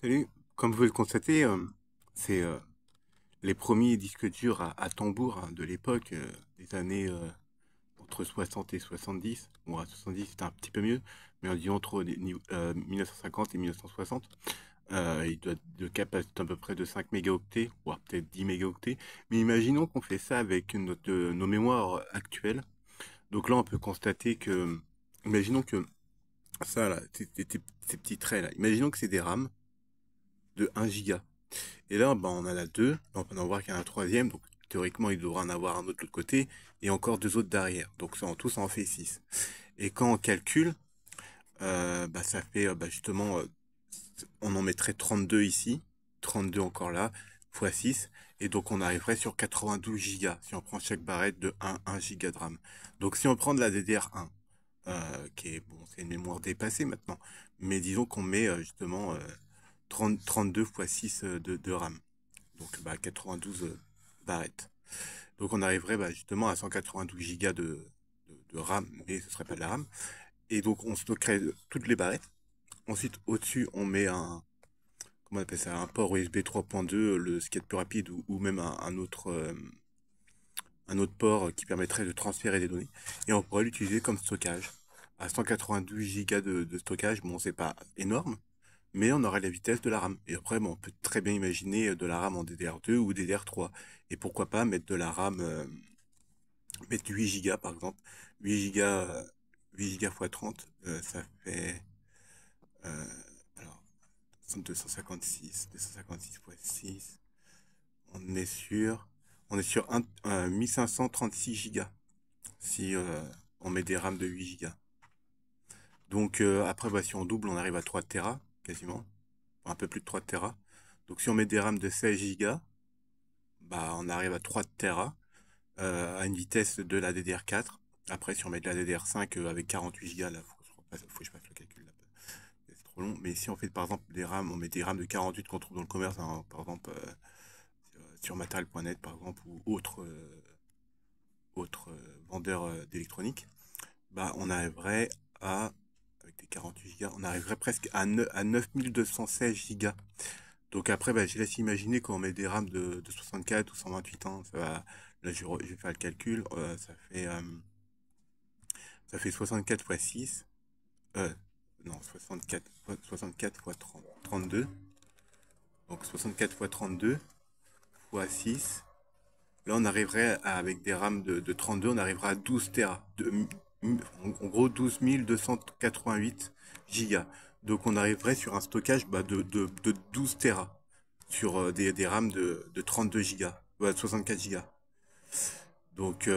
Salut, comme vous pouvez le constater, c'est les premiers disques durs à tambour hein, de l'époque, des années entre 60 et 70. Bon, à 70 c'était un petit peu mieux, mais on dit entre 1950 et 1960. Il doit être de capacité à peu près de 5 mégaoctets, voire peut-être 10 mégaoctets. Mais imaginons qu'on fait ça avec nos mémoires actuelles. Donc là, on peut constater que, imaginons que ça, là, ces petits traits là, imaginons que c'est des RAM de 1 giga. Et là, bah, on en a deux, on peut en voir qu'il y en a un troisième, donc théoriquement, il devra en avoir un autre de l'autre côté, et encore deux autres derrière. Donc ça, en tout, ça en fait 6. Et quand on calcule, bah, ça fait justement, on en mettrait 32 ici, 32 encore là, fois 6, et donc on arriverait sur 92 gigas, si on prend chaque barrette de 1 giga de RAM. Donc si on prend de la DDR1, qui est, bon, c'est une mémoire dépassée maintenant, mais disons qu'on met justement 32 fois 6 de RAM. Donc bah, 92 barrettes. Donc on arriverait bah, justement à 192 gigas de RAM, mais ce serait pas de la RAM. Et donc on stockerait toutes les barrettes. Ensuite au-dessus on met comment on appelle ça, un port USB 3.2, ce qui est le plus rapide, ou même un autre port qui permettrait de transférer des données. Et on pourrait l'utiliser comme stockage. À 192 gigas de stockage, bon c'est pas énorme, mais on aura la vitesse de la RAM. Et après, bon, on peut très bien imaginer de la RAM en DDR2 ou DDR3. Et pourquoi pas mettre de la RAM, mettre du 8 Go par exemple. 8 Go, 8 Go x 30, ça fait, euh, alors, 256 fois 6, on est sur, on est sur 1536 Go si on met des RAM de 8 Go. Donc après, bah, si on double, on arrive à 3 Tera quasiment, un peu plus de 3 Tera. Donc si on met des RAM de 16 Go, bah, on arrive à 3 Tera à une vitesse de la DDR4. Après, si on met de la DDR5 avec 48 Go, là, faut que je fasse le calcul là. C'est trop long. Mais si on fait par exemple des RAM, on met des RAM de 48 qu'on trouve dans le commerce, hein, par exemple sur matériel.net par exemple, ou autre vendeur d'électronique, bah, on arriverait à, avec des 48 Go, on arriverait presque à 9216 Go. Donc après, bah, je laisse imaginer quand on met des RAM de 64 ou 128 ans, ça va, là je vais faire le calcul, ça fait 64 fois 6, euh, non, 64 fois 30, 32, donc 64 fois 32 fois 6, là on arriverait avec des RAM de 32, on arrivera à 12 Tera, en gros 12 288 gigas. Donc on arriverait sur un stockage bah, de 12 Tera sur des RAM de 32 gigas, ouais, 64 gigas. Donc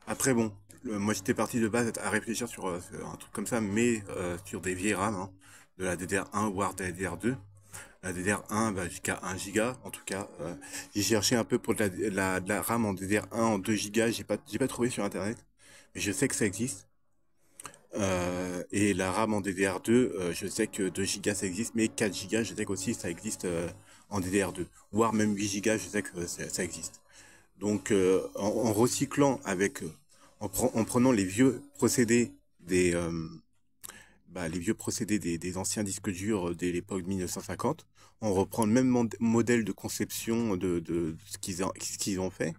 après bon, moi j'étais parti de base à réfléchir sur un truc comme ça, mais sur des vieilles RAM, hein, de la DDR1 voire de la DDR2. La DDR1 bah, jusqu'à 1 giga en tout cas. J'ai cherché un peu pour de la RAM en DDR1 en 2 gigas, j'ai pas trouvé sur internet, mais je sais que ça existe. Et la RAM en DDR2, je sais que 2 gigas ça existe, mais 4 gigas, je sais qu'aussi ça existe en DDR2, voire même 8 gigas, je sais que ça existe. Donc, en recyclant en prenant les vieux procédés les vieux procédés des anciens disques durs dès l'époque 1950, on reprend le même modèle de conception de ce qu'ils ont fait,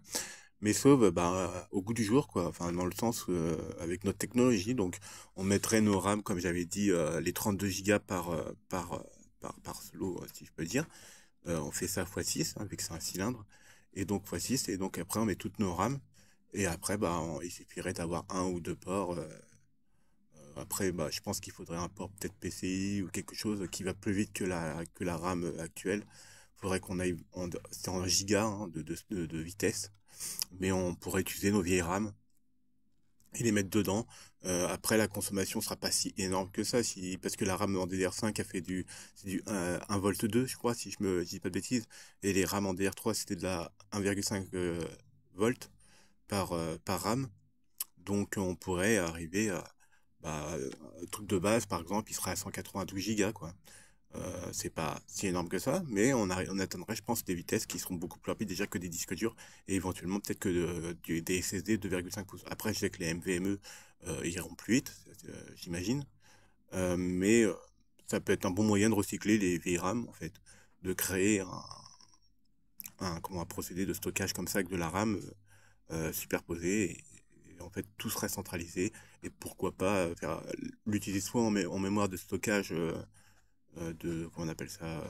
mais sauf bah, au goût du jour, quoi. Enfin, dans le sens avec notre technologie, donc on mettrait nos RAM, comme j'avais dit, les 32 Go par slot, si je peux dire. On fait ça x6, hein, vu que c'est un cylindre, et donc x6, et donc après on met toutes nos RAM, et après bah, il suffirait d'avoir un ou deux ports. Après, bah, je pense qu'il faudrait un port peut-être PCI ou quelque chose qui va plus vite que la RAM actuelle. Il faudrait qu'on aille c'est en giga hein, de vitesse, mais on pourrait utiliser nos vieilles RAM et les mettre dedans. Après, la consommation sera pas si énorme que ça, parce que la RAM en DDR5 a fait c'est du 1 V 2, je crois, si je dis pas de bêtises, et les RAM en DDR3 c'était de la 1,5 volts par RAM. Donc on pourrait arriver à bah, un truc de base, par exemple, il serait à 192 gigas, quoi. C'est pas si énorme que ça, mais on atteindrait, je pense, des vitesses qui seront beaucoup plus rapides déjà que des disques durs, et éventuellement peut-être que des SSD 2,5 pouces. Après, je sais que les NVMe iront plus vite, j'imagine, mais ça peut être un bon moyen de recycler les vieilles RAM, en fait, de créer un procédé de stockage comme ça avec de la RAM superposée, et en fait tout serait centralisé, et pourquoi pas l'utiliser soit en mémoire de stockage comment on appelle ça,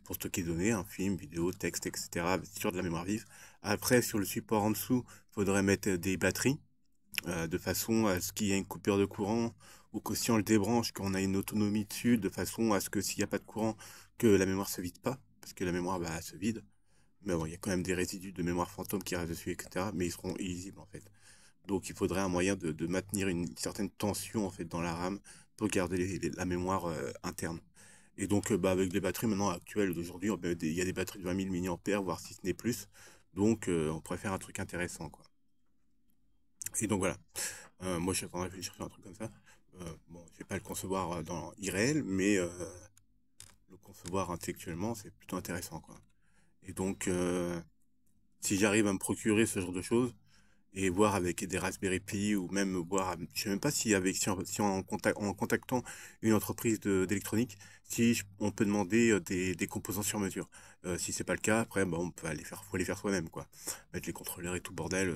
pour stocker des données, un film, vidéo, texte, etc., sur de la mémoire vive. Après, sur le support en dessous, il faudrait mettre des batteries, de façon à ce qu'il y ait une coupure de courant, ou que si on le débranche, qu'on a une autonomie dessus, de façon à ce que s'il n'y a pas de courant, que la mémoire se vide pas, parce que la mémoire bah, se vide. Mais bon, il y a quand même des résidus de mémoire fantôme qui restent dessus, etc., mais ils seront illisibles en fait. Donc il faudrait un moyen de maintenir une certaine tension en fait dans la RAM pour garder la mémoire interne. Et donc bah, avec les batteries maintenant actuelles d'aujourd'hui, il y a des batteries de 20 000 mAh, voire si ce n'est plus. Donc on pourrait faire un truc intéressant, quoi. Et donc voilà. Moi je suis en train de réfléchir sur un truc comme ça. Bon, je vais pas le concevoir dans irréel, mais le concevoir intellectuellement, c'est plutôt intéressant, quoi. Et donc si j'arrive à me procurer ce genre de choses, et voir avec des Raspberry Pi, ou même voir, je sais même pas si avec si en contactant une entreprise d'électronique, si on peut demander des composants sur mesure. Si c'est pas le cas, après bah, on peut aller faire, faut les faire soi-même, quoi. Mettre les contrôleurs et tout bordel,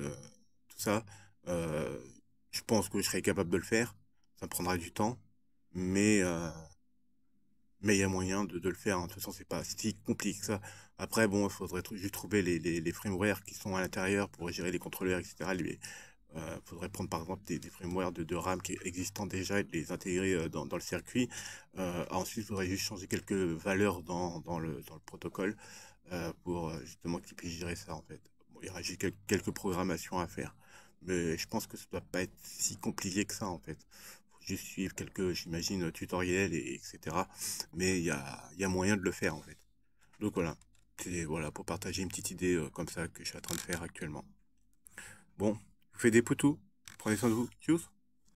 tout ça. Euh, je pense que je serais capable de le faire. Ça me prendra du temps, mais il y a moyen de le faire, hein. De toute façon, c'est pas si compliqué que ça. Après, bon, il faudrait juste trouver les firmware qui sont à l'intérieur pour gérer les contrôleurs, etc. Faudrait prendre par exemple des firmware de RAM qui existant déjà et de les intégrer dans le circuit. Ensuite, il faudrait juste changer quelques valeurs dans le protocole pour justement qu'ils puissent gérer ça en fait. Bon, il y aura juste quelques programmations à faire. Mais je pense que ça doit pas être si compliqué que ça en fait. Faut juste suivre quelques, j'imagine, tutoriels etc. Mais il y a moyen de le faire en fait. Donc voilà. C'est voilà pour partager une petite idée comme ça que je suis en train de faire actuellement. Bon, je vous fais des poutous. Prenez soin de vous. Tchuss.